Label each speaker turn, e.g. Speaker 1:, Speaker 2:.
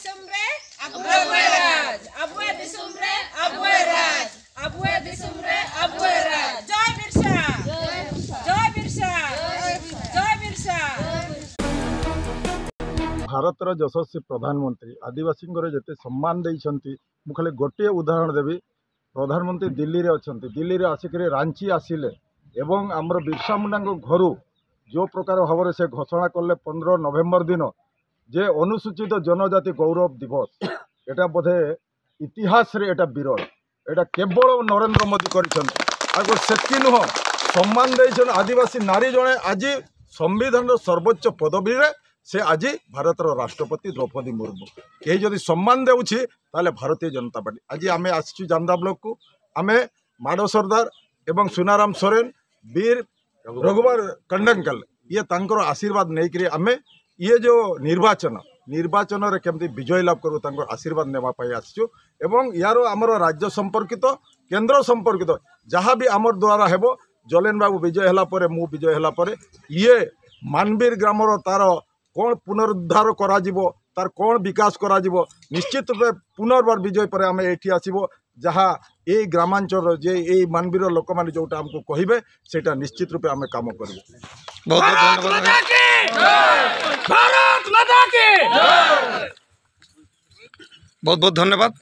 Speaker 1: दिसुम रे अबुए राज अबुए दिसुम रे अबुए राज अबुए दिसुम रे अबुए राज। जय बिरसा जय बिरसा जय बिरसा।
Speaker 2: भारतर यशस्वी प्रधानमंत्री आदिवासी जिते सम्मान देइछंती मु खाली गोटे उदाहरण देवी। प्रधानमंत्री दिल्ली रे अछंती, दिल्ली रे आसिक रांची आसिले एवं आमर बिरसा मुंडा घर जो प्रकार भाव से घोषणा कले 15 नवेम्बर दिन जे अनुसूचित जनजाति गौरव दिवस एटा बोधे इतिहास रे एटा विरल। एटा केवल नरेंद्र मोदी करिछंती सेति नुह सम्मान देइछन आदिवासी नारी जने आज संविधान सर्वोच्च पदवी रे से आज भारतर राष्ट्रपति द्रौपदी मुर्मू कहीं जदि सम्मान देउछि ताले भारतीय जनता पार्टी। आज आमे आसछु जामदा ब्लॉक को आमे माडो सरदार एवं सुनाराम सोरेन वीर रघुवर कंडंकल ये तांकर आशीर्वाद नहीं करी आमे ये जो निर्वाचन रे केमती विजय लाभ करू तांकर आशीर्वाद नेबा पाई आसछु एवं यारो आमर राज्य संपर्कित केंद्र संपर्कित जहाँ भी आमर द्वारा हेबो जलेन बाबू विजय हला परे मु विजय हला परे ये मानवीर ग्रामर तार कौन पुनरुद्धार करा जिवो तार कौन विकास करा जिवो निश्चित रूपे पुनर्बार विजय पर आम ये आसबो जहाँ ये ग्रामांचल जे ये मानवीर लोक मैंने जोटा आमको कहे सेटा निश्चित रूपे आम काम करूँ।
Speaker 3: बहुत बहुत धन्यवाद।